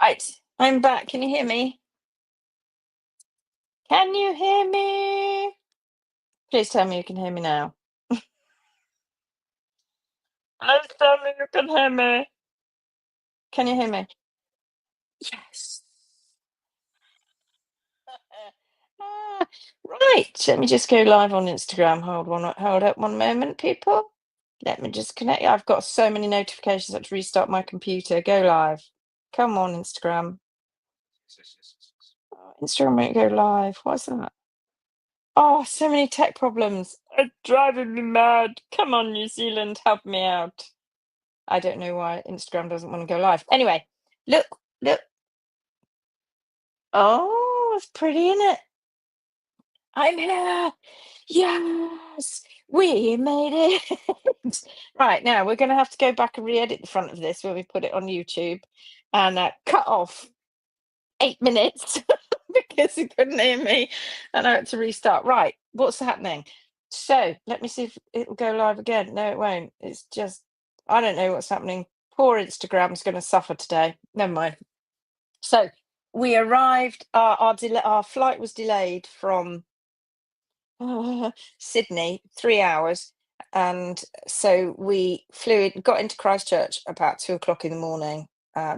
Right, I'm back. Can you hear me? Can you hear me? Please tell me you can hear me now. Please tell me you can hear me. Can you hear me? Yes. Ah, right. Let me just go live on Instagram. Hold up one moment, people. Let me just connect. I've got so many notifications. I have to restart my computer. Go live. Come on, Instagram. Oh, Instagram won't go live. What's that? Oh, so many tech problems. It's driving me mad. Come on, New Zealand, help me out. I don't know why Instagram doesn't want to go live. Anyway, look, look. Oh, it's pretty, isn't it? I'm here. Yes, we made it. Right, now we're going to have to go back and re-edit the front of this when we put it on YouTube and cut off 8 minutes because he couldn't hear me and I had to restart. Right, what's happening? So let me see if it'll go live again. No, it won't. It's just, I don't know what's happening. Poor Instagram's going to suffer today. Never mind. So we arrived, our flight was delayed from Sydney, 3 hours. And so we got into Christchurch about 2 o'clock in the morning,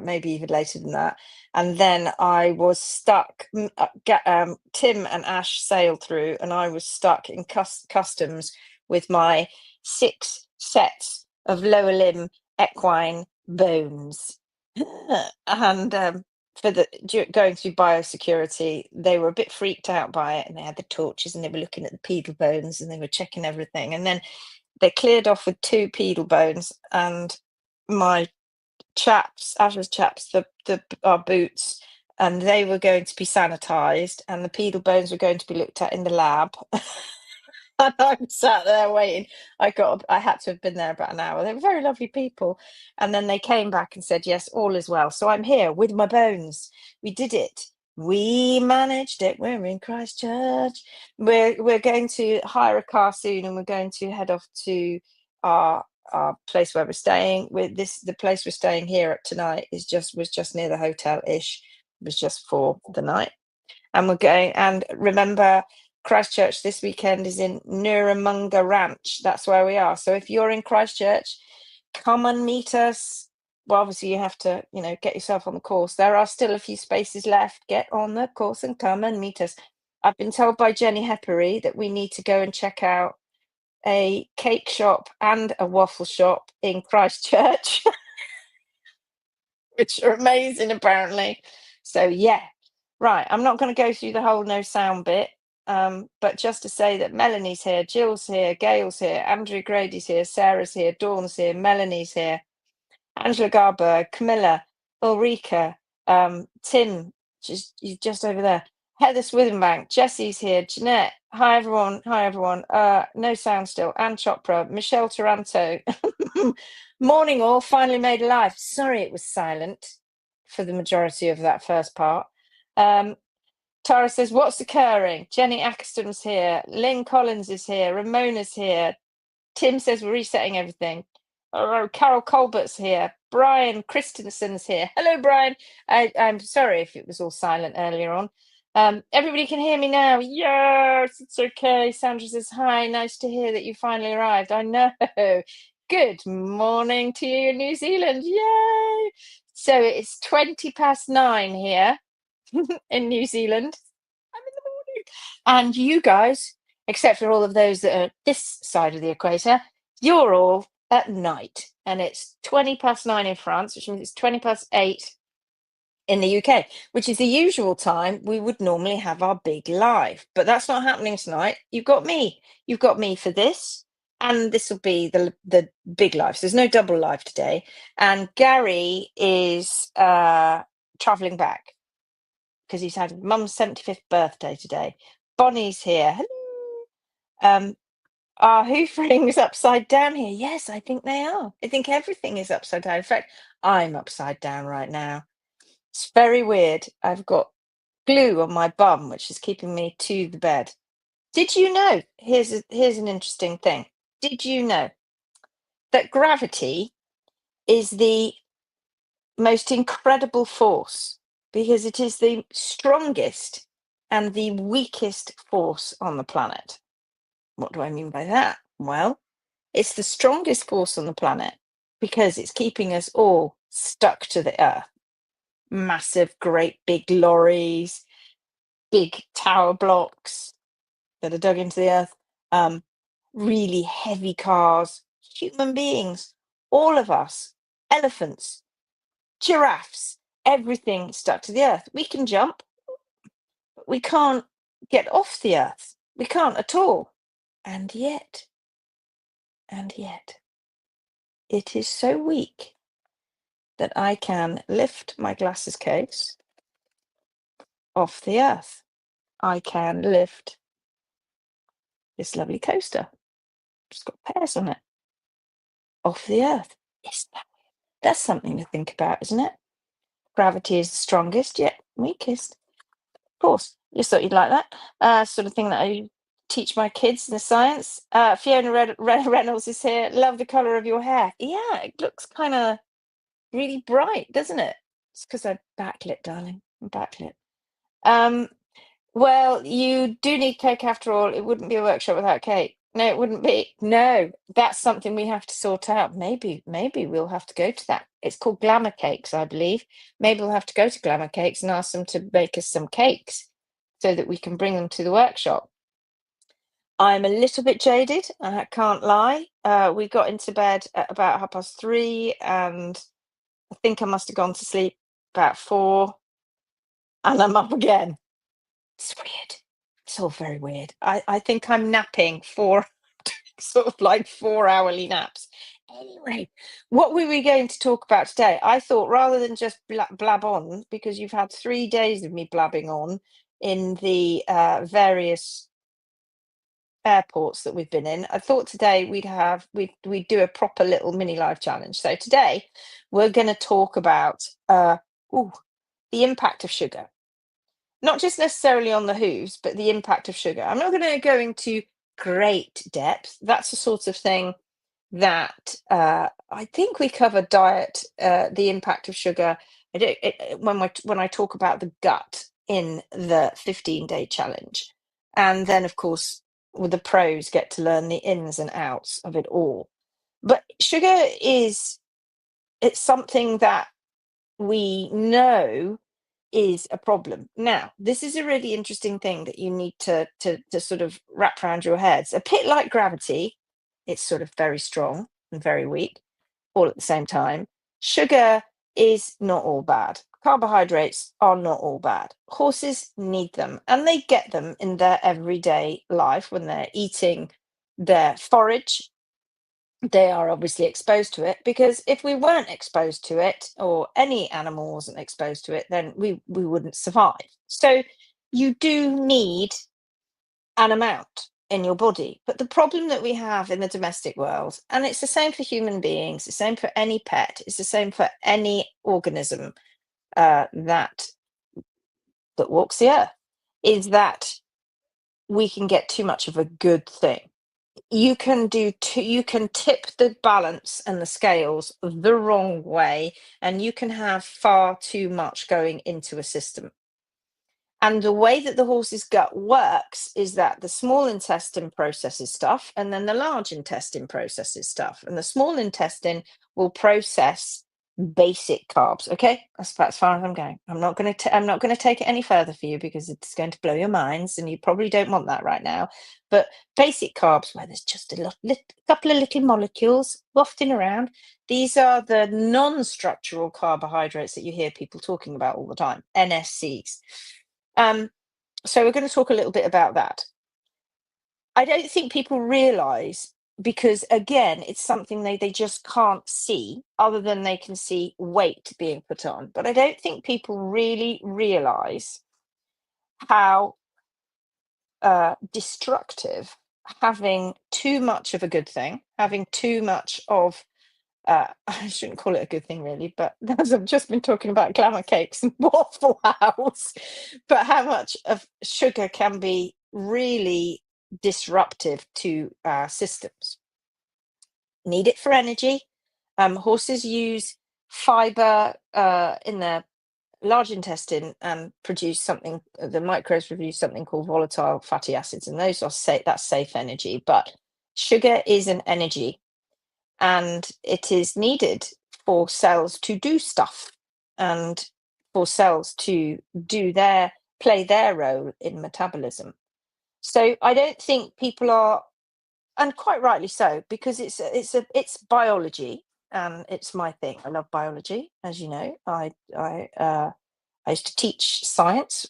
maybe even later than that. And then I was stuck. Tim and Ash sailed through, and I was stuck in customs with my 6 sets of lower limb equine bones. And going through biosecurity, they were a bit freaked out by it, and they had the torches and they were looking at the pedal bones and they were checking everything. And then they cleared off with 2 pedal bones, and my Ash's chaps, our boots, and they were going to be sanitized, and the pedal bones were going to be looked at in the lab. And I'm sat there waiting. I had to have been there about an hour. They were very lovely people. And then they came back and said, yes, all is well. So I'm here with my bones. We did it. We managed it. We're in Christchurch. We're going to hire a car soon, and we're going to head off to our place where we're staying. The place we're staying here at tonight was just near the hotel-ish. It was just for the night. And we're going, and remember, Christchurch this weekend is in Nuramunga Ranch. That's where we are. So if you're in Christchurch, come and meet us. Well, obviously you have to, get yourself on the course. There are still a few spaces left. Get on the course and come and meet us. I've been told by Jenny Heppery that we need to go and check out a cake shop and a waffle shop in Christchurch, which are amazing apparently. So yeah. Right, I'm not going to go through the whole no sound bit, but just to say that Melanie's here, Jill's here, Gail's here, Andrew Grady's here, Sarah's here, Dawn's here, Melanie's here, Angela Garberg, Camilla, Ulrika, Tim, just over there, Heather Swithenbank, Jessie's here, Jeanette, hi everyone, no sound still, Anne Chopra, Michelle Taranto, morning all, finally made alive. Sorry it was silent for the majority of that first part. Tara says, what's occurring? Jenny Ackerston's here. Lynn Collins is here. Ramona's here. Tim says we're resetting everything. Carol Colbert's here. Brian Christensen's here. Hello, Brian. I'm sorry if it was all silent earlier on. Everybody can hear me now. Yes, it's okay. Sandra says, hi, nice to hear that you finally arrived. I know. Good morning to you in New Zealand. Yay. So it's 9:20 here. In New Zealand. I'm in the morning. And you guys, except for all of those that are this side of the equator, you're all at night. And it's 9:20 in France, which means it's 8:20 in the UK, which is the usual time we would normally have our big live. But that's not happening tonight. You've got me. You've got me for this. And this will be the big live. So there's no double live today. And Gary is traveling back because he's had mum's 75th birthday today. Bonnie's here. Hello. Our hoof rings upside down here. Yes, I think they are. I think everything is upside down. In fact, I'm upside down right now. It's very weird. I've got glue on my bum, which is keeping me to the bed. Did you know? Here's an interesting thing. Did you know that gravity is the most incredible force because it is the strongest and the weakest force on the planet. What do I mean by that? Well, it's the strongest force on the planet because it's keeping us all stuck to the earth. Massive, great big lorries, big tower blocks that are dug into the earth, um, really heavy cars, human beings, all of us, elephants, giraffes, everything stuck to the earth. We can jump, but we can't get off the earth. We can't at all. And yet, it is so weak that I can lift my glasses case off the earth. I can lift this lovely coaster, it's got pears on it, off the earth. Isn't that weird? That's something to think about, isn't it? Gravity is the strongest, yet weakest. Of course, just thought you'd like that. Sort of thing that I teach my kids in the science. Fiona Reynolds is here. Love the colour of your hair. Yeah, it looks kind of really bright, doesn't it? It's because I'm backlit, darling. I'm backlit. Um, well, you do need cake after all. It wouldn't be a workshop without cake. No, it wouldn't be. No, that's something we have to sort out. Maybe we'll have to go to that. It's called Glamour Cakes, I believe. Maybe we'll have to go to Glamour Cakes and ask them to make us some cakes so that we can bring them to the workshop. I'm a little bit jaded, I can't lie. We got into bed at about 3:30, and I think I must have gone to sleep about 4, and I'm up again. It's weird. It's all very weird. I think I'm napping for sort of like 4 hourly naps. Anyway, what were we going to talk about today? I thought rather than just blab on, because you've had 3 days of me blabbing on in the various airports that we've been in, I thought today we'd do a proper little mini life challenge. So today we're going to talk about ooh, the impact of sugar. Not just necessarily on the hooves, but the impact of sugar. I'm not going to go into great depth. That's the sort of thing that I think we covered diet, the impact of sugar. I don't, when I talk about the gut in the 15-day challenge, and then of course with the pros get to learn the ins and outs of it all. But sugar it's something that we know is a problem. Now, this is a really interesting thing that you need to sort of wrap around your heads. A bit like gravity, it's sort of very strong and very weak, all at the same time. Sugar is not all bad. Carbohydrates are not all bad. Horses need them, and they get them in their everyday life when they're eating their forage. They are obviously exposed to it, because if we weren't exposed to it, or any animal wasn't exposed to it, then we wouldn't survive. So you do need an amount in your body. But the problem that we have in the domestic world, and it's the same for human beings, the same for any pet, it's the same for any organism that walks the earth, is that we can get too much of a good thing. You can tip the balance and the scales the wrong way, and you can have far too much going into a system. And the way that the horse's gut works is that the small intestine processes stuff, and then the large intestine processes stuff. And the small intestine will process basic carbs. Okay, that's about as far as I'm going. I'm not going to take it any further for you, because it's going to blow your minds, and you probably don't want that right now. But basic carbs, where there's just a couple of little molecules wafting around. These are the non-structural carbohydrates that you hear people talking about all the time, NSCs. So we're going to talk a little bit about that. I don't think people realize, because again, it's something they just can't see, other than they can see weight being put on. But I don't think people really realize how destructive having too much of a good thing, having too much of I shouldn't call it a good thing really, but as I've just been talking about glamour cakes and Waffle House, but how much of sugar can be really disruptive to our systems. Need it for energy. Horses use fiber in their large intestine and produce something, the microbes produce something called volatile fatty acids, and those are safe, that's safe energy. But sugar is an energy, and it is needed for cells to do stuff, and for cells to play their role in metabolism. So I don't think people are, and quite rightly so, because it's biology, and it's my thing. I love biology, as you know. I used to teach science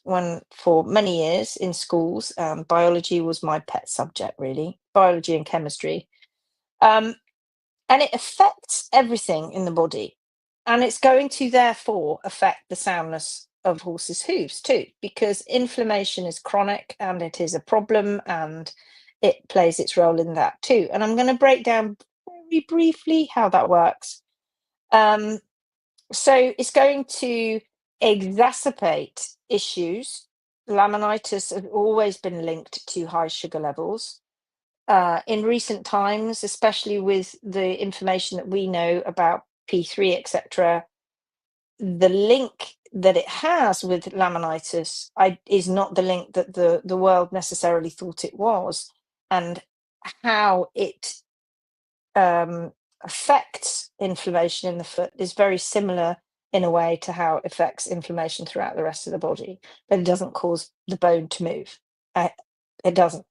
for many years in schools. Biology was my pet subject, really, biology and chemistry. Um, and it affects everything in the body. And it's going to therefore affect the soundness of horses' hooves too, because inflammation is chronic and it is a problem, and it plays its role in that too. And I'm going to break down very briefly how that works. So it's going to exacerbate issues. Laminitis has always been linked to high sugar levels. In recent times, especially with the information that we know about P3, etc., the link that it has with laminitis is not the link that the world necessarily thought it was, and how it affects inflammation in the foot is very similar in a way to how it affects inflammation throughout the rest of the body, but it doesn't cause the bone to move. It doesn't.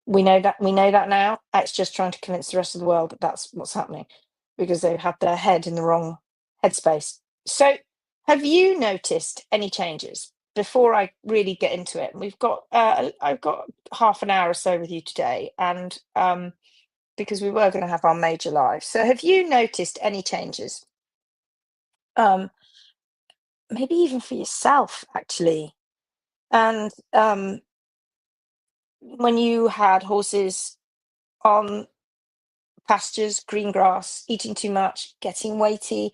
We know that now. It's just trying to convince the rest of the world that that's what's happening, because they've had their head in the wrong headspace. So, have you noticed any changes before I really get into it? I've got half an hour or so with you today, and because we were going to have our major live. So, have you noticed any changes? Um, Maybe even for yourself, actually. And when you had horses on pastures, green grass, eating too much, getting weighty.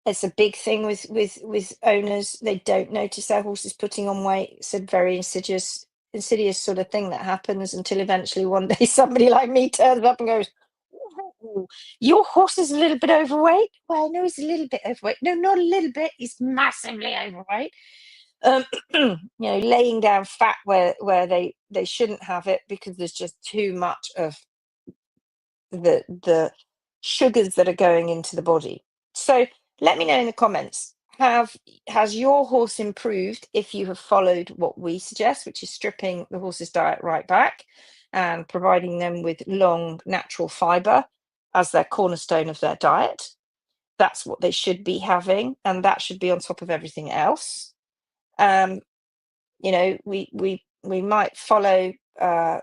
It's a big thing with owners. They don't notice their horses putting on weight. It's a very insidious sort of thing that happens until eventually one day somebody like me turns up and goes, "Ooh, your horse is a little bit overweight." Well, no, he's a little bit overweight. No, not a little bit. He's massively overweight. Laying down fat where they shouldn't have it, because there's just too much of the sugars that are going into the body. So let me know in the comments, has your horse improved if you have followed what we suggest, which is stripping the horse's diet right back and providing them with long natural fiber as their cornerstone of their diet? That's what they should be having, and that should be on top of everything else. We might follow uh,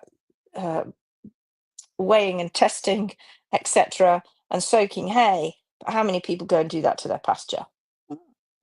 weighing and testing, etc., and soaking hay. But how many people go and do that to their pasture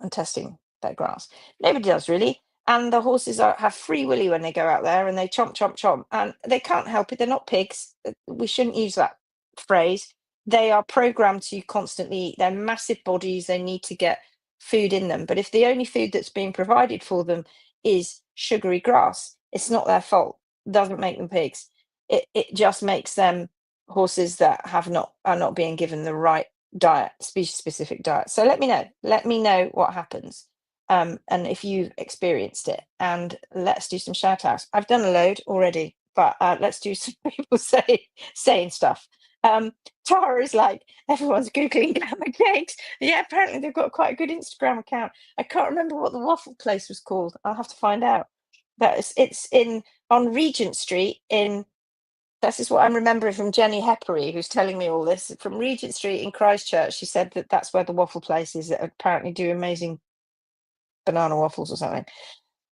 and testing their grass? Nobody does, really. And the horses have free willy when they go out there, and they chomp, chomp, chomp, and they can't help it. They're not pigs. We shouldn't use that phrase. They are programmed to constantly eat. They're massive bodies. They need to get food in them. But if the only food that's being provided for them is sugary grass, it's not their fault. It doesn't make them pigs. It just makes them horses that are not being given the right diet, species specific diet. So let me know what happens, and if you've experienced it, and let's do some shout outs. I've done a load already, but let's do some people saying stuff. Tara is like, everyone's googling glamour cakes. Yeah, apparently they've got quite a good Instagram account. I can't remember what the waffle place was called. I'll have to find out. It's in on Regent Street in. This is what I'm remembering from Jenny Heppery, who's telling me all this. From Regent Street in Christchurch, she said that that's where the waffle place is, that apparently do amazing banana waffles or something.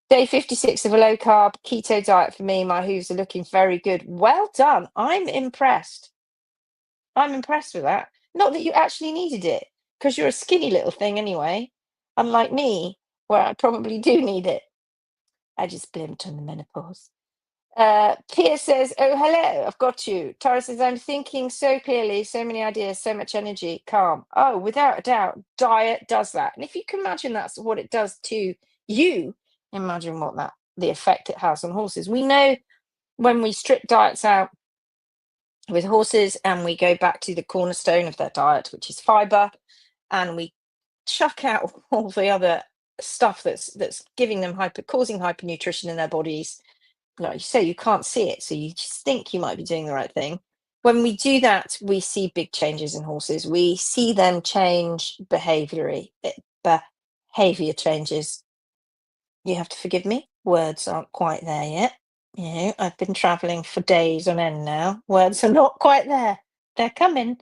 Day 56 of a low carb keto diet for me. My hooves are looking very good. Well done. I'm impressed. I'm impressed with that. Not that you actually needed it, because you're a skinny little thing anyway, unlike me, where I probably do need it. I just blimped on the menopause. Pia says, "Oh, hello, I've got you." Tara says, "I'm thinking so clearly, so many ideas, so much energy, calm." Oh, without a doubt, diet does that. And if you can imagine that's what it does to you, imagine the effect it has on horses. We know when we strip diets out with horses and we go back to the cornerstone of their diet, which is fiber, and we chuck out all the other stuff that's giving them causing hypernutrition in their bodies. Like you say, you can't see it, so you just think you might be doing the right thing. When we do that, we see big changes in horses. We see them change behavior changes. You have to forgive me. Words aren't quite there yet. You know, I've been traveling for days on end now. Words are not quite there. They're coming.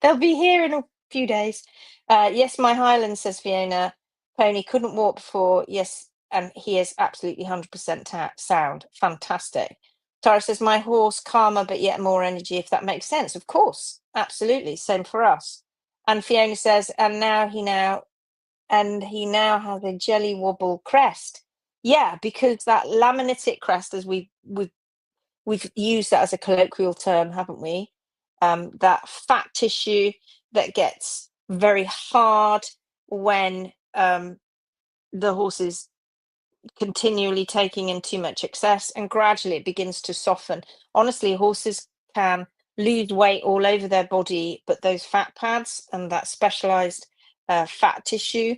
They'll be here in a few days. Yes, my Highland, says Fiona. Pony couldn't walk before. Yes, and he is absolutely 100% sound. Fantastic. Tara says, my horse calmer, but yet more energy, if that makes sense. Of course, absolutely. Same for us. And Fiona says, and he now has a jelly wobble crest. Yeah, because that laminitic crest, as we've used that as a colloquial term, haven't we? That fat tissue that gets very hard when the horse is continually taking in too much excess, and gradually it begins to soften. Honestly, horses can lose weight all over their body, but those fat pads and that specialized fat tissue,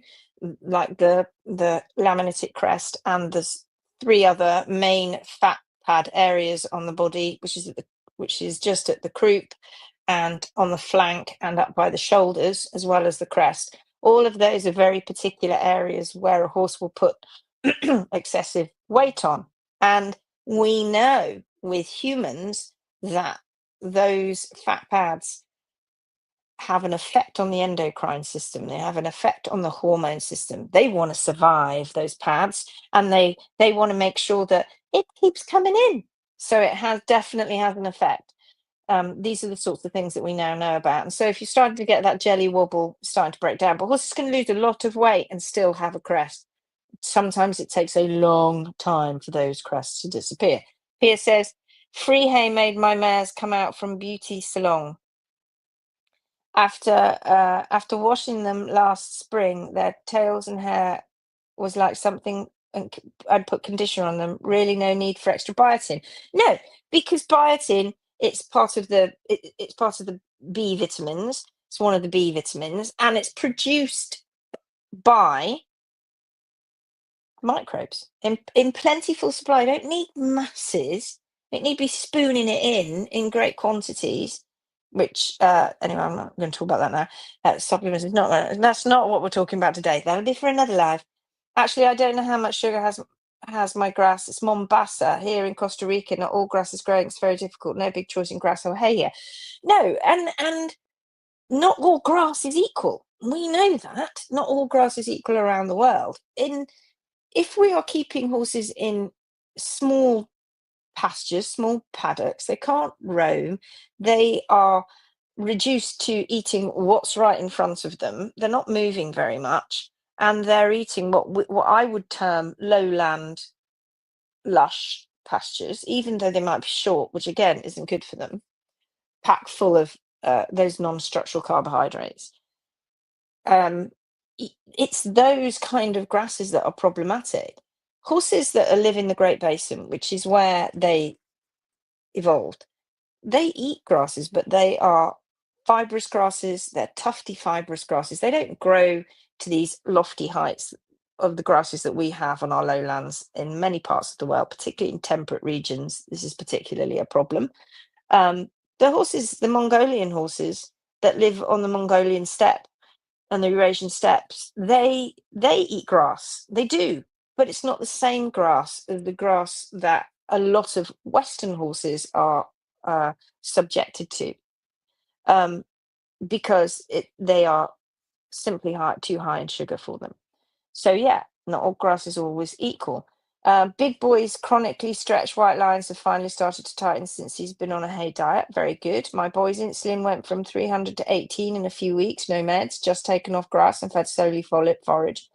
like the laminitic crest, and there's three other main fat pad areas on the body, which is just at the croup and on the flank and up by the shoulders, as well as the crest. All of those are very particular areas where a horse will put excessive weight on. And we know with humans that those fat pads have an effect on the endocrine system. They have an effect on the hormone system. They want to survive, those pads, and they want to make sure that it keeps coming in. So it definitely has an effect. These are the sorts of things that we now know about. And so if you're starting to get that jelly wobble starting to break down, but horses can lose a lot of weight and still have a crest. Sometimes it takes a long time for those crests to disappear. Pia says, free hay made my mares come out from beauty salon. After washing them last spring, their tails and hair was like something, and I'd put conditioner on them. Really no need for extra biotin. No, because biotin, it's part of the B vitamins. It's one of the B vitamins, and it's produced by microbes in plentiful supply. Don't need masses. Don't need to be spooning it in great quantities. Which anyway, I'm not going to talk about that now. Supplements is not. That's not what we're talking about today. That'll be for another live. Actually, I don't know how much sugar has my grass. It's Mombasa here in Costa Rica. Not all grass is growing. It's very difficult. No big choice in grass or hay here. No, and not all grass is equal. We know that not all grass is equal around the world. If we are keeping horses in small pastures, small paddocks, they can't roam. They are reduced to eating what's right in front of them. They're not moving very much, and they're eating what I would term lowland, lush pastures, even though they might be short, which again isn't good for them. Packed full of those non-structural carbohydrates. It's those kind of grasses that are problematic. Horses that live in the Great Basin, which is where they evolved, they eat grasses, but they are fibrous grasses. They're tufty fibrous grasses. They don't grow to these lofty heights of the grasses that we have on our lowlands in many parts of the world, particularly in temperate regions. This is particularly a problem. The Mongolian horses that live on the Mongolian steppe and the Eurasian steppes, they eat grass. They do, but it's not the same grass as the grass that a lot of Western horses are subjected to, because they are simply too high in sugar for them. So yeah, not all grass is always equal. Big Boy's chronically stretched white lines have finally started to tighten since he's been on a hay diet. Very good. My boy's insulin went from 300 to 18 in a few weeks. No meds, just taken off grass and fed solely forage.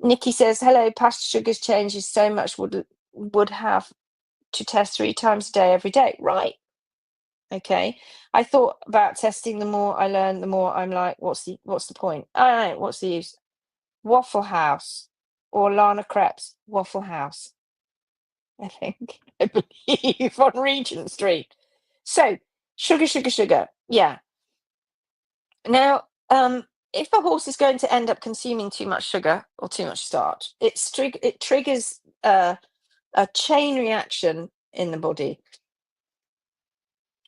Nikki says, hello, pasture sugars changes so much would have to test 3 times a day every day. Right. Okay. I thought about testing. The more I learn, the more I'm like, what's the point? I don't know, what's the use? Waffle House or Lana Crepes, Waffle House, I think, I believe, on Regent Street. So sugar. Yeah. Now, if a horse is going to end up consuming too much sugar or too much starch, it triggers a chain reaction in the body.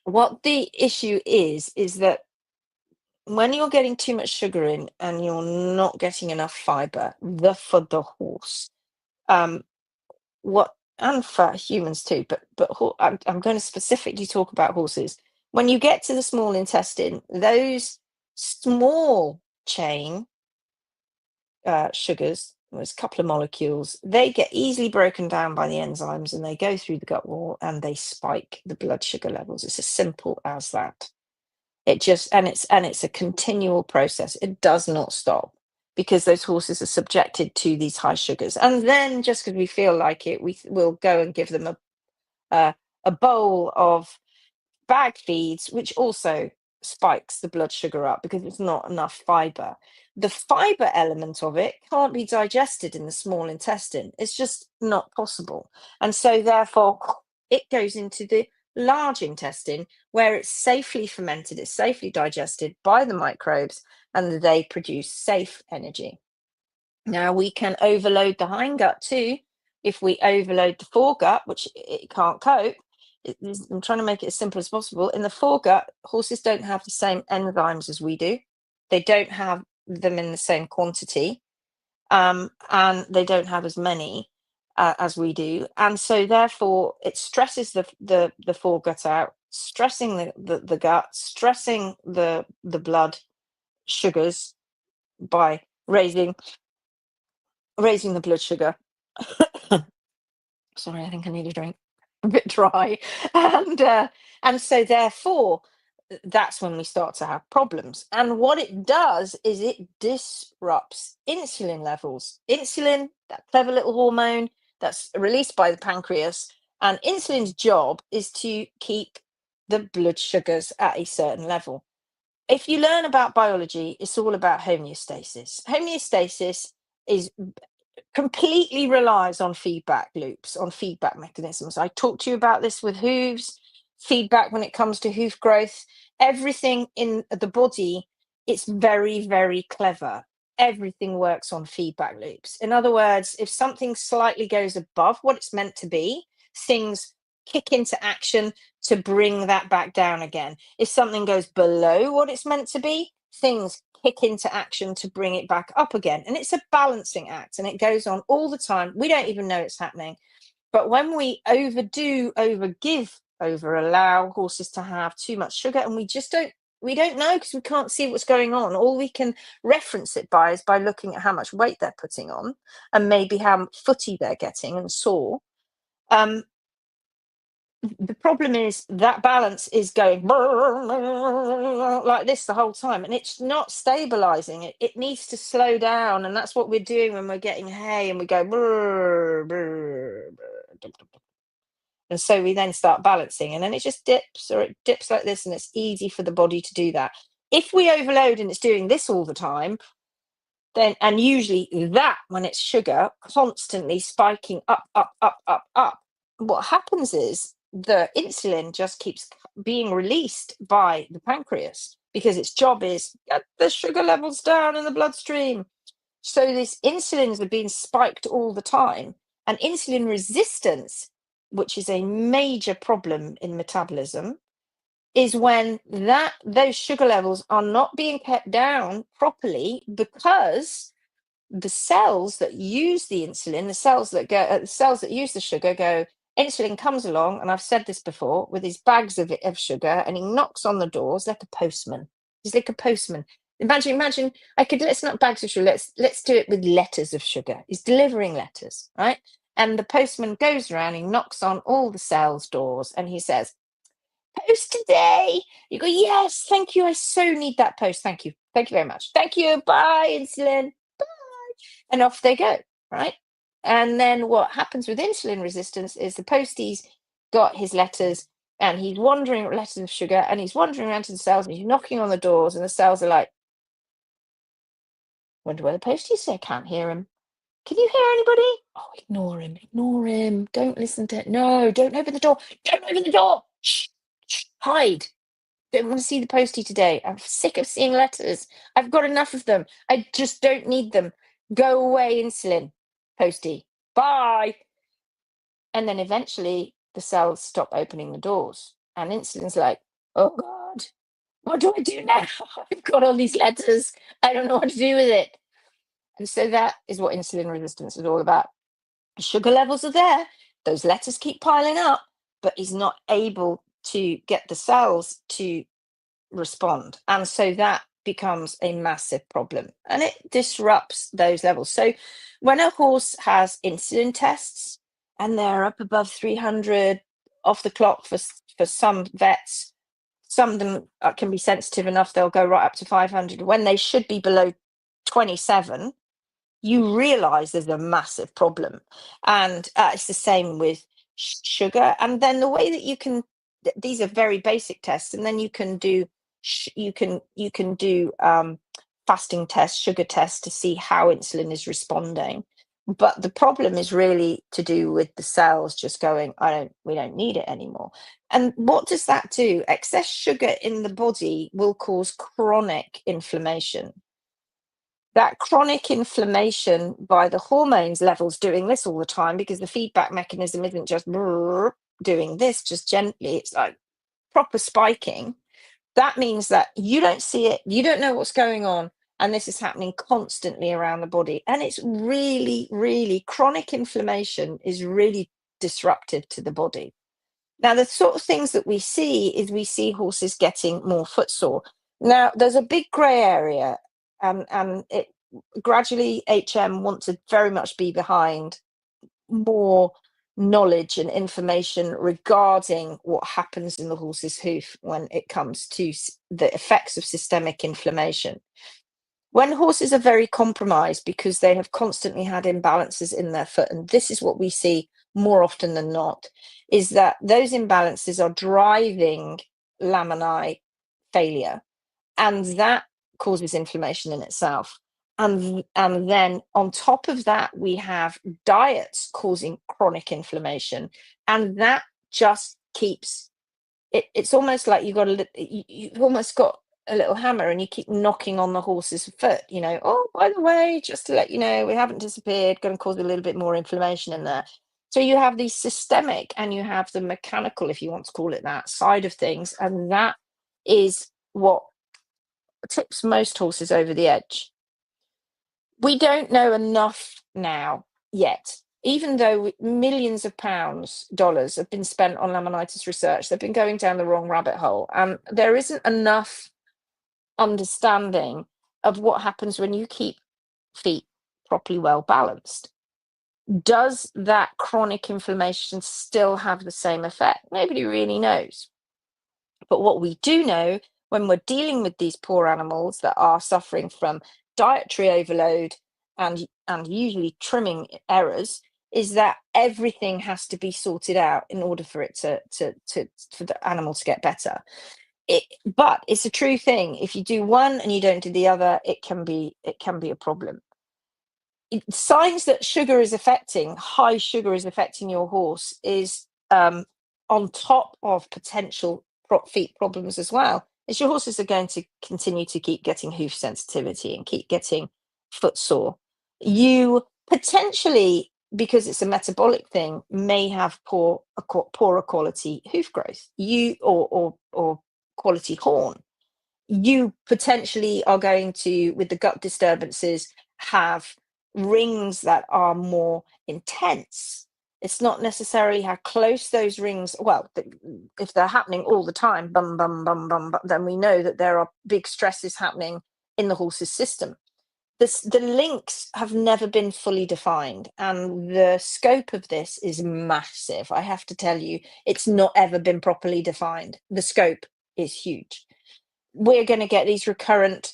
What the issue is that when you're getting too much sugar in and you're not getting enough fiber, for the horse, um, what and for humans too, but I'm going to specifically talk about horses. When you get to the small intestine, those small chain sugars, there's a couple of molecules, they get easily broken down by the enzymes and they go through the gut wall and they spike the blood sugar levels. It's as simple as that. It's a continual process. It does not stop because those horses are subjected to these high sugars. And then just because we feel like it, we will go and give them a a bowl of bag feeds, which also spikes the blood sugar up because it's not enough fiber. The fiber element of it can't be digested in the small intestine. It's just not possible. And so, therefore, it goes into the large intestine where it's safely fermented, it's safely digested by the microbes, and they produce safe energy. Now, we can overload the hindgut too. If we overload the foregut, which it can't cope, I'm trying to make it as simple as possible. In the foregut, horses don't have the same enzymes as we do. They don't have them in the same quantity, and they don't have as many as we do. And so, therefore, it stresses the foregut out, stressing the gut, stressing the blood sugars by raising the blood sugar. Sorry, I think I need a drink. A bit dry, and uh, and so therefore, that's when we start to have problems. And what it does is it disrupts insulin levels. Insulin, that clever little hormone that's released by the pancreas, and insulin's job is to keep the blood sugars at a certain level. If you learn about biology, it's all about homeostasis. Homeostasis is completely relies on feedback loops, on feedback mechanisms. I talked to you about this with hooves, feedback when it comes to hoof growth. Everything in the body, it's very, very clever. Everything works on feedback loops. In other words, if something slightly goes above what it's meant to be, things kick into action to bring that back down again. If something goes below what it's meant to be, things kick into action to bring it back up again. And it's a balancing act and it goes on all the time. We don't even know it's happening. But when we overdo, overgive, over allow horses to have too much sugar, and we don't know because we can't see what's going on. All we can reference it by is by looking at how much weight they're putting on and maybe how footy they're getting and sore. Um, the problem is that balance is going like this the whole time and it's not stabilizing it needs to slow down, and that's what we're doing when we're getting hay and we go and so we then start balancing and then it just dips, or it dips like this, and it's easy for the body to do that. If we overload and it's doing this all the time, then, and usually that when it's sugar constantly spiking up, what happens is the insulin just keeps being released by the pancreas because its job is get the sugar levels down in the bloodstream. So these insulins are being spiked all the time, and insulin resistance, which is a major problem in metabolism, is when those sugar levels are not being kept down properly because the cells that use the insulin, the cells that use the sugar go, insulin comes along, and I've said this before, with his bags of sugar, and he knocks on the doors like a postman. He's like a postman. Imagine, let's not bags of sugar, let's do it with letters of sugar. He's delivering letters, right? And the postman goes around, he knocks on all the cells' doors, and he says, post today. You go, yes, thank you. I so need that post. Thank you. Thank you very much. Thank you. Bye, insulin. Bye. And off they go, right? And then what happens with insulin resistance is the postie's got his letters and he's wandering letters of sugar and he's wandering around to the cells and he's knocking on the doors and the cells are like, wonder where the postie is. I can't hear him. Can you hear anybody? Oh, ignore him. Ignore him. Don't listen to it. No, don't open the door. Don't open the door. Shh, shh, hide. Don't want to see the postie today. I'm sick of seeing letters. I've got enough of them. I just don't need them. Go away, insulin, postie. Bye. And then eventually the cells stop opening the doors. And insulin's like, oh God, what do I do now? I've got all these letters. I don't know what to do with it. And so that is what insulin resistance is all about. Sugar levels are there. Those letters keep piling up, but he's not able to get the cells to respond. And so that becomes a massive problem and it disrupts those levels. So when a horse has insulin tests and they're up above 300 off the clock for some vets, some of them can be sensitive enough, they'll go right up to 500 when they should be below 27. You realize there's a massive problem. And it's the same with sugar. And then the way that you can, these are very basic tests, and then you can do, you can do fasting tests, sugar tests to see how insulin is responding. But the problem is really to do with the cells just going, we don't need it anymore. And what does that do? Excess sugar in the body will cause chronic inflammation. That chronic inflammation by the hormones levels doing this all the time, because the feedback mechanism isn't just doing this just gently, it's like proper spiking. That means that you don't see it, you don't know what's going on, and this is happening constantly around the body. And it's really, really, chronic inflammation is really disruptive to the body. Now, the sort of things that we see is we see horses getting more footsore. Now, there's a big grey area, and it gradually HM want to very much be behind more knowledge and information regarding what happens in the horse's hoof when it comes to the effects of systemic inflammation. When horses are very compromised because they have constantly had imbalances in their foot, and this is what we see more often than not, is that those imbalances are driving laminae failure, and that causes inflammation in itself. And then on top of that, we have diets causing chronic inflammation, and that just keeps it. It's almost like you've almost got a little hammer and you keep knocking on the horse's foot, oh, by the way, just to let you know, we haven't disappeared, going to cause a little bit more inflammation in there. So you have the systemic and you have the mechanical, if you want to call it that, side of things, and that is what tips most horses over the edge. We don't know enough now yet, even though millions of dollars have been spent on laminitis research. They've been going down the wrong rabbit hole, and there isn't enough understanding of what happens when you keep feet properly well balanced. Does that chronic inflammation still have the same effect? Nobody really knows. But what we do know, when we're dealing with these poor animals that are suffering from dietary overload and usually trimming errors, is that everything has to be sorted out in order for it for the animal to get better. But it's a true thing. If you do one and you don't do the other, it can be a problem. Signs that high sugar is affecting your horse is on top of potential feet problems as well, is your horses are going to continue to keep getting hoof sensitivity and keep getting foot sore. You potentially, because it's a metabolic thing, may have poorer quality hoof growth, or quality horn. You potentially are going to, with the gut disturbances, have rings that are more intense. It's not necessarily how close those rings, well, if they're happening all the time, bum, bum, bum, bum, bum, then we know that there are big stresses happening in the horse's system. The links have never been fully defined, and the scope of this is massive. I have to tell you, it's not ever been properly defined. The scope is huge. We're going to get these recurrent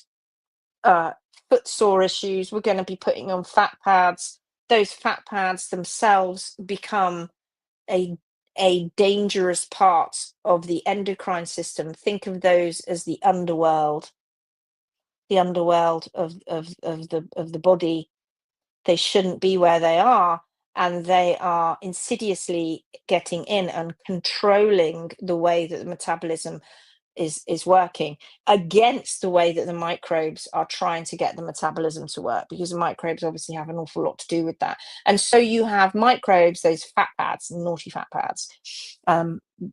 foot sore issues. We're going to be putting on fat pads. Those fat pads themselves become a dangerous part of the endocrine system. Think of those as the underworld of the body. They shouldn't be where they are, and they are insidiously getting in and controlling the way that the metabolism is working against the way that the microbes are trying to get the metabolism to work, because the microbes obviously have an awful lot to do with that. And so you have microbes, those fat pads, naughty fat pads.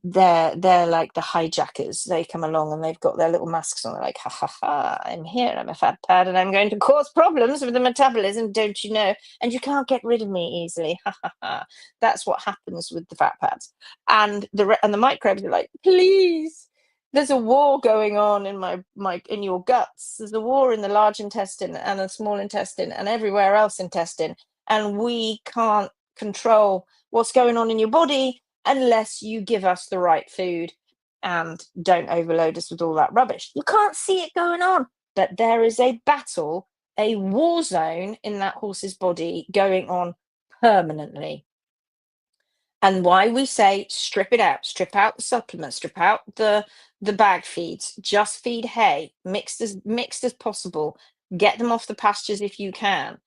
They're like the hijackers. They come along and they've got their little masks on. They're like, ha ha ha, I'm here, I'm a fat pad, and I'm going to cause problems with the metabolism, don't you know? And you can't get rid of me easily. Ha ha ha. That's what happens with the fat pads. And the microbes are like, please, there's a war going on in in your guts. There's a war in the large intestine and the small intestine and everywhere else intestine, and we can't control what's going on in your body unless you give us the right food and don't overload us with all that rubbish. You can't see it going on, but there is a battle, a war zone in that horse's body going on permanently. And why we say strip it out, strip out the supplements, strip out the bag feeds, just feed hay, mixed as possible, get them off the pastures if you can,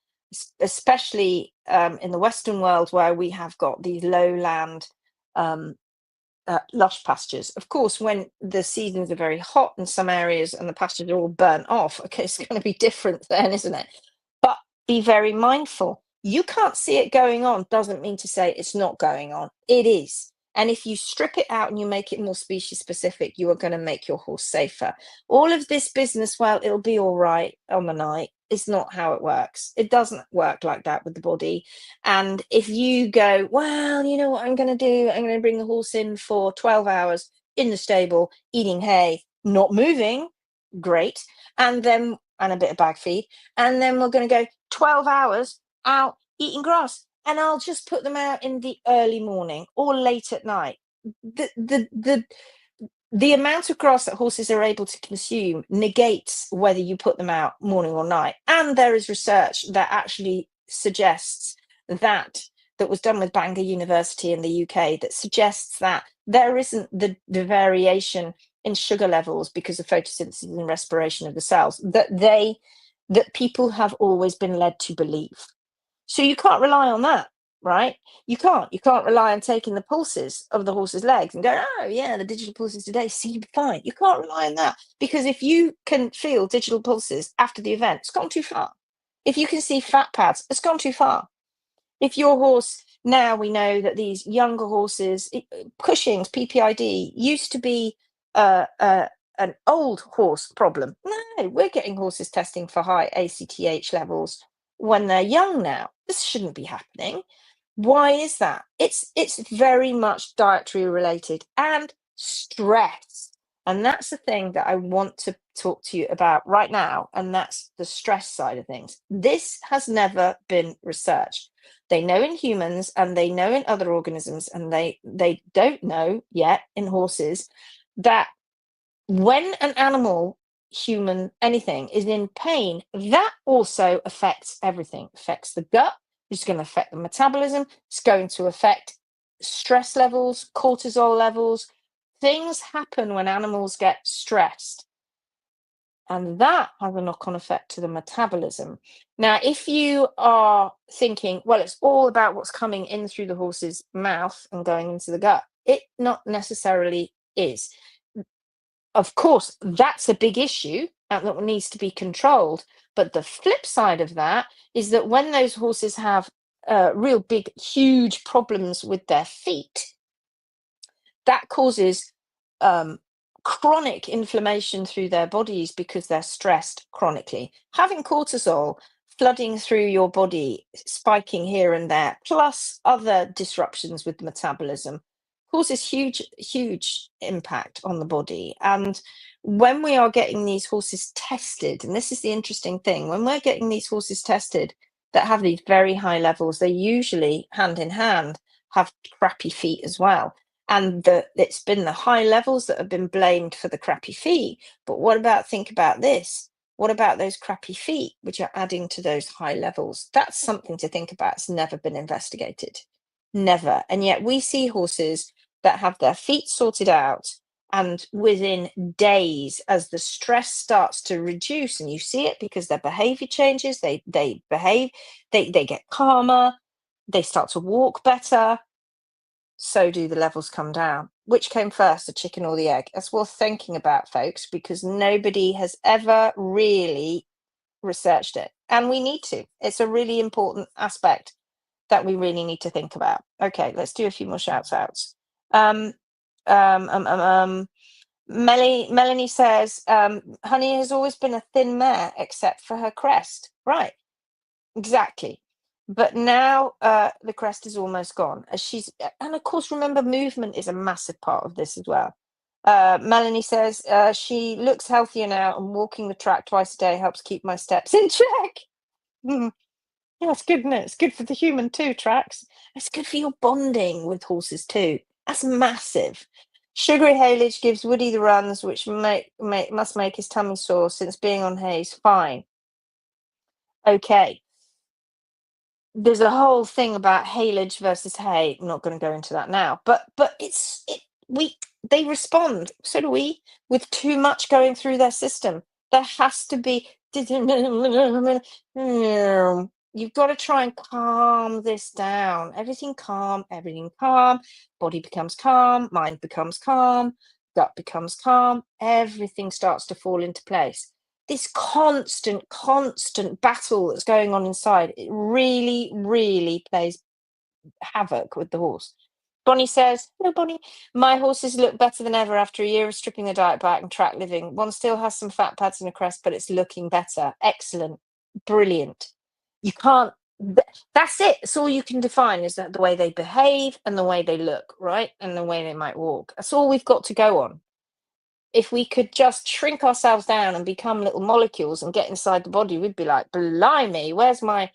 especially in the Western world where we have got these lowland lush pastures. Of course, when the seasons are very hot in some areas and the pastures are all burnt off, okay, it's going to be different then, isn't it? But be very mindful. You can't see it going on doesn't mean to say it's not going on. It is. And if you strip it out and you make it more species specific, you are going to make your horse safer. All of this business, well, it'll be all right on the night, is not how it works. It doesn't work like that with the body. And if you go, well, you know what I'm going to do? I'm going to bring the horse in for 12 hours in the stable, eating hay, not moving, great. And a bit of bag feed. And then we're going to go 12 hours out eating grass. And I'll just put them out in the early morning or late at night. The amount of grass that horses are able to consume negates whether you put them out morning or night. And there is research that actually suggests that was done with Bangor University in the UK that suggests that there isn't the variation in sugar levels because of photosynthesis and respiration of the cells that people have always been led to believe. So you can't rely on that, right? You can't rely on taking the pulses of the horse's legs and go, oh yeah, the digital pulses today seem fine. You can't rely on that, because if you can feel digital pulses after the event, it's gone too far. If you can see fat pads, it's gone too far. If your horse, now we know that these younger horses, Cushing's, PPID, used to be an old horse problem. No, we're getting horses testing for high ACTH levels when they're young now. This shouldn't be happening. Why is that? It's very much dietary related and stress. And that's the thing that I want to talk to you about right now. And that's the stress side of things. This has never been researched. They know in humans and they know in other organisms, and they don't know yet in horses that when an animal, human, anything is in pain, that also affects everything. Affects the gut, it's going to affect the metabolism, it's going to affect stress levels, cortisol levels. Things happen when animals get stressed, and that has a knock-on effect to the metabolism. Now, if you are thinking, well, it's all about what's coming in through the horse's mouth and going into the gut, it not necessarily is. Of course, that's a big issue that needs to be controlled. But the flip side of that is that when those horses have real big, huge problems with their feet, that causes chronic inflammation through their bodies because they're stressed chronically. Having cortisol flooding through your body, spiking here and there, plus other disruptions with the metabolism, causes huge impact on the body. And when we are getting these horses tested, and this is the interesting thing, when we're getting these horses tested that have these very high levels, they usually hand in hand have crappy feet as well. And it's been the high levels that have been blamed for the crappy feet. But think about this. What about those crappy feet, which are adding to those high levels? That's something to think about. It's never been investigated. Never. And yet we see horses that have their feet sorted out, and within days, as the stress starts to reduce, and you see it because their behavior changes, they behave, they get calmer, they start to walk better, so do the levels come down. which came first, the chicken or the egg? That's worth thinking about, folks, because nobody has ever really researched it, and we need to. It's a really important aspect that we really need to think about. Okay, let's do a few more shouts outs. Um, um, um, um, Melanie says, Honey has always been a thin mare except for her crest. Right, exactly. But now the crest is almost gone. As she's, and of course, remember, movement is a massive part of this as well. Melanie says she looks healthier now, and walking the track twice a day helps keep my steps in check. Mm. Yeah, it's good, isn't it? It's good for the human too, tracks. It's good for your bonding with horses too. That's massive. Sugary haylage gives Woody the runs, which must make his tummy sore since being on hay's fine. Okay. There's a whole thing about haylage versus hay. I'm not going to go into that now, but they respond. So do we, with too much going through their system. There has to be. You've got to try and calm this down. Everything calm. Everything calm. Body becomes calm. Mind becomes calm. Gut becomes calm. Everything starts to fall into place. This constant battle that's going on inside, it really, really plays havoc with the horse. Bonnie says, hello, Bonnie. My horses look better than ever after a year of stripping the diet back and track living. One still has some fat pads and a crest, but it's looking better. Excellent. Brilliant. You can't, that's it. It's all you can define is that the way they behave and the way they look, right? And the way they might walk. That's all we've got to go on. If we could just shrink ourselves down and become little molecules and get inside the body, we'd be like, blimey, where's my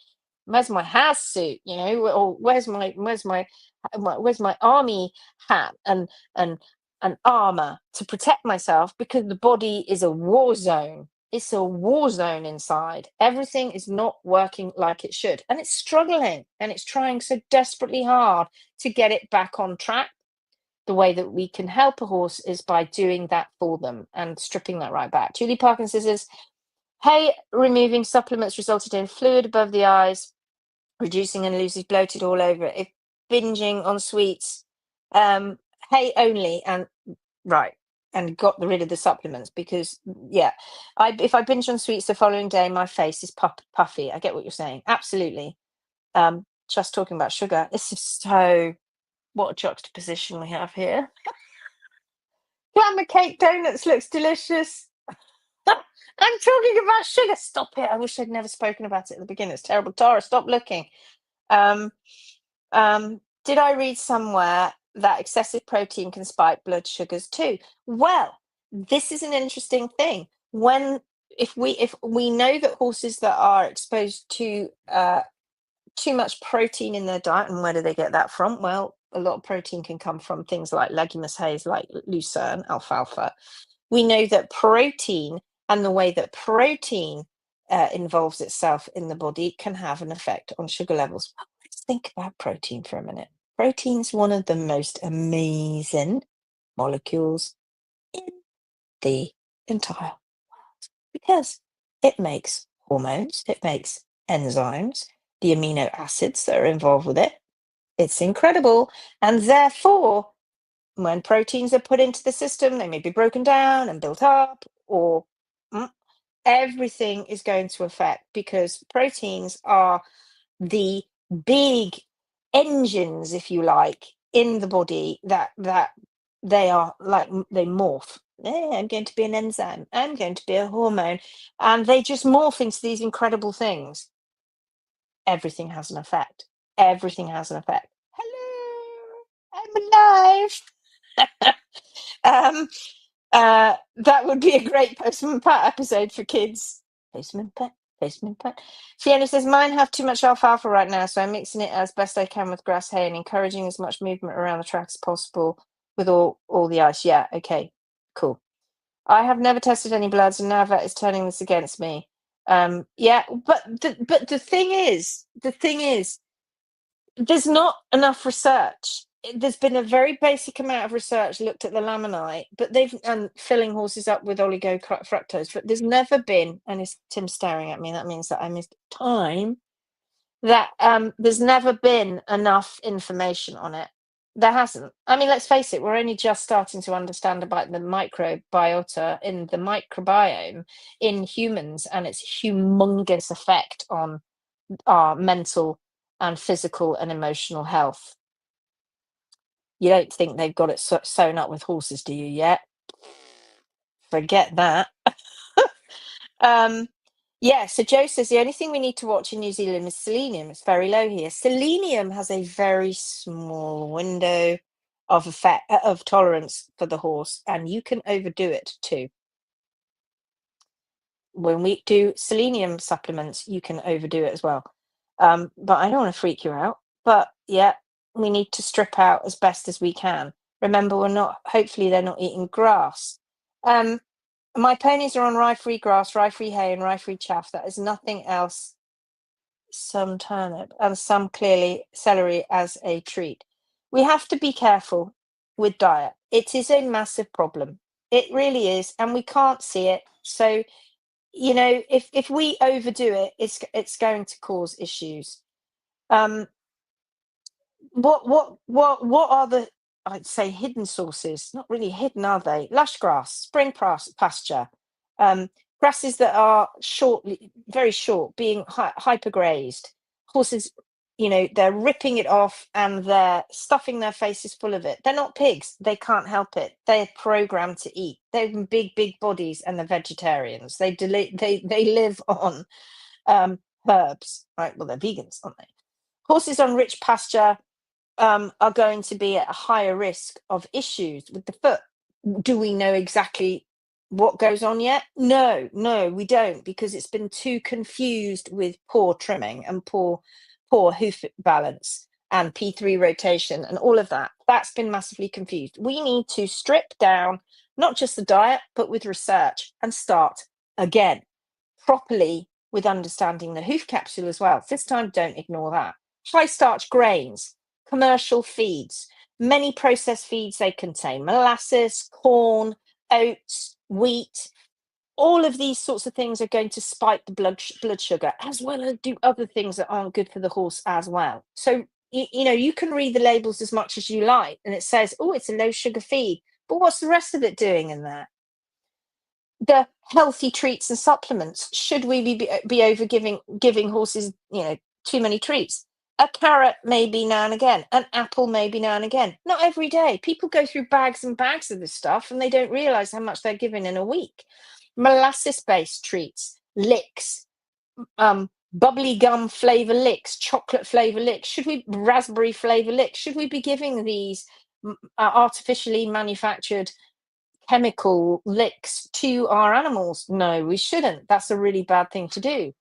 house suit, or where's my army hat and armor to protect myself, because the body is a war zone. It's a war zone inside. Everything is not working like it should, and it's struggling, and it's trying so desperately hard to get it back on track. The way that we can help a horse is by doing that for them and stripping that right back. Julie Parkinson says, hay removing supplements resulted in fluid above the eyes, reducing and loses bloated all over. If binging on sweets, hay only, and right, and got rid of the supplements, because if I binge on sweets the following day, my face is puffy. I get what you're saying. Absolutely. Just talking about sugar. This is so, what a juxtaposition we have here. Glamour cake donuts looks delicious. I'm talking about sugar. Stop it. I wish I'd never spoken about it at the beginning. It's terrible. Tara, stop looking. Did I read somewhere that excessive protein can spike blood sugars too? Well, this is an interesting thing. If we know that horses that are exposed to too much protein in their diet, and where do they get that from? Well, a lot of protein can come from things like leguminous hays, like lucerne, alfalfa. We know that protein and the way that protein involves itself in the body can have an effect on sugar levels. Let's think about protein for a minute. Protein is one of the most amazing molecules in the entire world, because it makes hormones, it makes enzymes, the amino acids that are involved with it. It's incredible. And therefore, when proteins are put into the system, they may be broken down and built up, or everything is going to affect, because proteins are the big engines, if you like, in the body that they are like, they morph. I'm going to be an enzyme. I'm going to be a hormone. And they just morph into these incredible things. Everything has an effect. Everything has an effect. Hello, I'm alive. That would be a great Postman Pat episode for kids. Postman Pat. Fiona says, mine have too much alfalfa right now, so I'm mixing it as best I can with grass hay and encouraging as much movement around the track as possible with all the ice. Yeah, okay, cool. I have never tested any bloods, and now vet is turning this against me. Yeah, but the thing is, there's not enough research. There's been a very basic amount of research looked at the laminite, but they've filling horses up with oligofructose. But there's never been, and it's Tim staring at me, that means that I missed time. That there's never been enough information on it There hasn't. I mean, let's face it, we're only just starting to understand about the microbiota in the microbiome in humans and its humongous effect on our mental and physical and emotional health. You don't think they've got it sewn up with horses, do you yet? Forget that. Um, yeah, so Joe says the only thing we need to watch in New Zealand is selenium. It's very low here. Selenium has a very small window of effect of tolerance for the horse, and you can overdo it too. When we do selenium supplements, you can overdo it as well. But I don't want to freak you out. But yeah, we need to strip out as best as we can. Remember, we're not, hopefully, they're not eating grass. Um, my ponies are on rye-free grass, rye-free hay, and rye-free chaff. That is nothing else. Some turnip and some clearly celery as a treat. We have to be careful with diet. It is a massive problem. It really is, and we can't see it. So, if we overdo it, it's going to cause issues. Um, what are the, I'd say, hidden sources? Not really hidden, are they? Lush grass, spring pasture, um, grasses that are shortly, very short, being hyper grazed. Horses, they're ripping it off and they're stuffing their faces full of it. They're not pigs. They can't help it. They're programmed to eat. They've big bodies and they're vegetarians. They live on herbs, right? Well, they're vegans, aren't they? Horses on rich pasture are going to be at a higher risk of issues with the foot. Do we know exactly what goes on yet? No, we don't, because it's been too confused with poor trimming and poor hoof balance and P3 rotation and all of that. That's been massively confused. We need to strip down not just the diet, but with research and start again properly with understanding the hoof capsule as well. This time, don't ignore that. High starch grains, commercial feeds, many processed feeds they contain molasses, corn, oats, wheat. All of these sorts of things are going to spike the blood sugar, as well as do other things that aren't good for the horse as well. So, you can read the labels as much as you like, and it says, oh, it's a low sugar feed. But what's the rest of it doing in there? The healthy treats and supplements. Should we be over giving horses, too many treats? A carrot maybe now and again, an apple maybe now and again, not every day. People go through bags and bags of this stuff and they don't realize how much they're given in a week. Molasses based treats, licks, bubbly gum flavor licks, chocolate flavor licks, raspberry flavor licks, should we be giving these artificially manufactured chemical licks to our animals? No, we shouldn't. That's a really bad thing to do.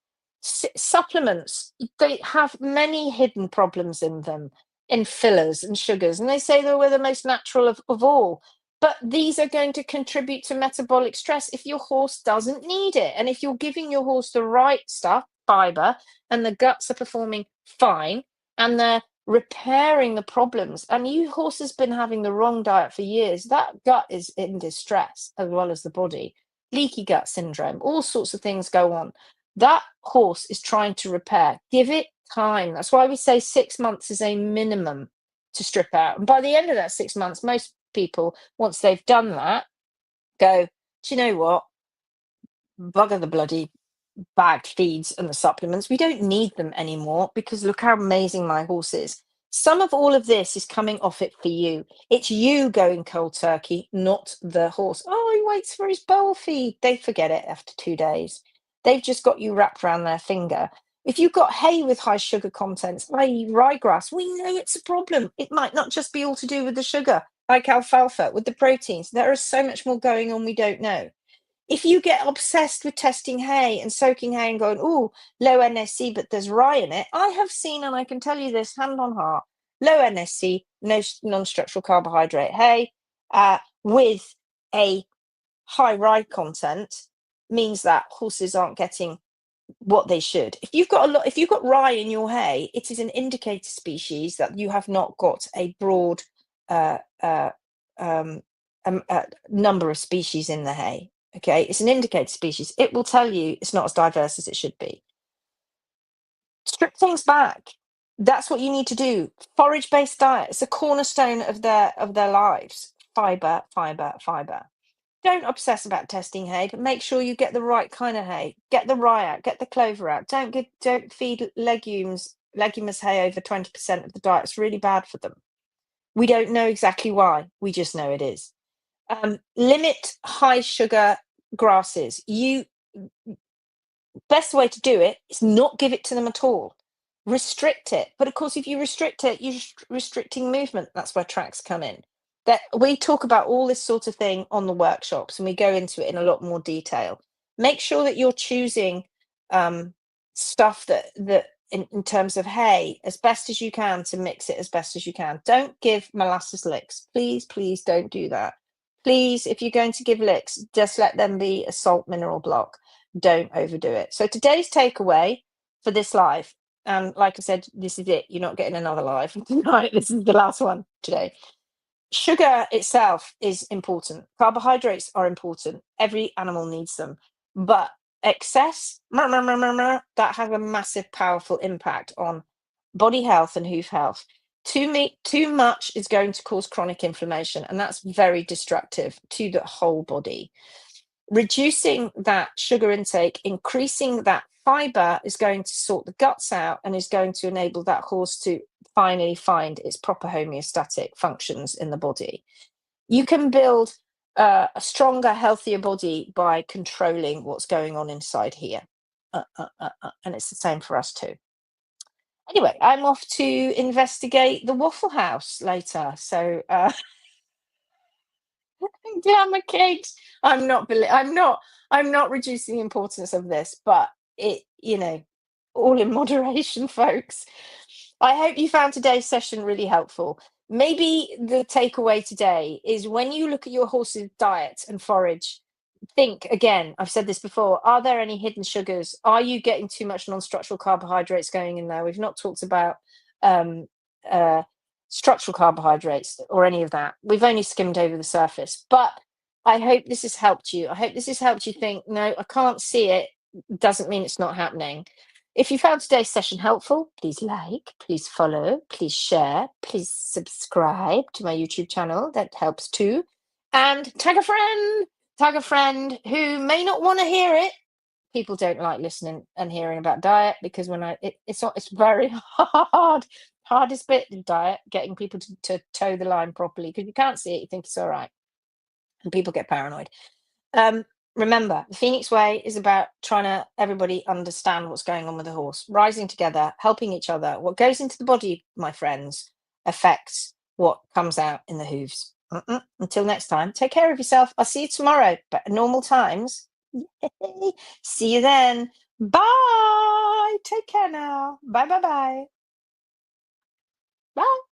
Supplements, they have many hidden problems in them, in fillers and sugars, and they say they were the most natural of all. But these are going to contribute to metabolic stress if your horse doesn't need it. And if you're giving your horse the right stuff, fiber, and the guts are performing fine, and they're repairing the problems, and your horse has been having the wrong diet for years, that gut is in distress as well as the body. Leaky gut syndrome, all sorts of things go on. That horse is trying to repair. Give it time. That's why we say 6 months is a minimum to strip out. And by the end of that 6 months, most people, once they've done that, go, do you know what? Bugger the bloody bagged feeds and the supplements. We don't need them anymore because look how amazing my horse is. Some of all of this is coming off it for you. It's you going cold turkey, not the horse. Oh, he waits for his bowl feed. They forget it after 2 days. They've just got you wrapped around their finger. If you've got hay with high sugar contents, i.e., ryegrass, we know it's a problem. It might not just be all to do with the sugar, like alfalfa, with the proteins. There is so much more going on we don't know. If you get obsessed with testing hay and soaking hay and going, oh, low NSC, but there's rye in it, I have seen, and I can tell you this hand on heart, low NSC, no non-structural carbohydrate hay with a high rye content means that horses aren't getting what they should. If you've got rye in your hay, it is an indicator species that you have not got a broad uh, uh, um, number of species in the hay. Okay, it's an indicator species. It will tell you it's not as diverse as it should be. Strip things back. That's what you need to do. Forage-based diet. It's a cornerstone of their lives. Fiber, fiber, fiber. Don't obsess about testing hay, but make sure you get the right kind of hay. Get the rye out, get the clover out. Don't feed leguminous hay over 20% of the diet. It's really bad for them. We don't know exactly why. We just know it is. Limit high sugar grasses. Best way to do it is not give it to them at all. Restrict it. But of course, if you restrict it, you're restricting movement. That's where tracks come in. That we talk about all this sort of thing on the workshops, and we go into it in a lot more detail. Make sure that you're choosing stuff that in terms of hay as best as you can, to mix it as best as you can. Don't give molasses licks. Please, please don't do that. Please, if you're going to give licks, just let them be a salt mineral block. Don't overdo it. So today's takeaway for this live, and like I said, this is it. You're not getting another live tonight. This is the last one today. Sugar itself is important. Carbohydrates are important. Every animal needs them. But excess, that has a massive, powerful impact on body health and hoof health. Too much is going to cause chronic inflammation, and that's very destructive to the whole body. Reducing that sugar intake, increasing that fiber, is going to sort the guts out and is going to enable that horse to finally find its proper homeostatic functions in the body. You can build a stronger, healthier body by controlling what's going on inside here. And it's the same for us too. Anyway, I'm off to investigate the Waffle House later. So glamour cakes. I'm not reducing the importance of this, but all in moderation, folks. I hope you found today's session really helpful. Maybe the takeaway today is, when you look at your horse's diet and forage, think again. I've said this before. Are there any hidden sugars? Are you getting too much non-structural carbohydrates going in there? We've not talked about um, uh, structural carbohydrates or any of that. We've only skimmed over the surface. But I hope this has helped you. I hope this has helped you think, no, I can't see it. Doesn't mean it's not happening. If you found today's session helpful, please like, please follow, please share, please subscribe to my YouTube channel. That helps too. And tag a friend who may not want to hear it. People don't like listening and hearing about diet, because it's very hard. Hardest bit in diet, getting people to toe the line properly, because you can't see it, you think it's all right, and people get paranoid. Remember, the Phoenix Way is about trying to everybody understand what's going on with the horse, rising together, helping each other. What goes into the body, my friends, affects what comes out in the hooves. Until next time, take care of yourself. I'll see you tomorrow, but at normal times. See you then. Bye. Take care now. Bye, bye, bye. Bye.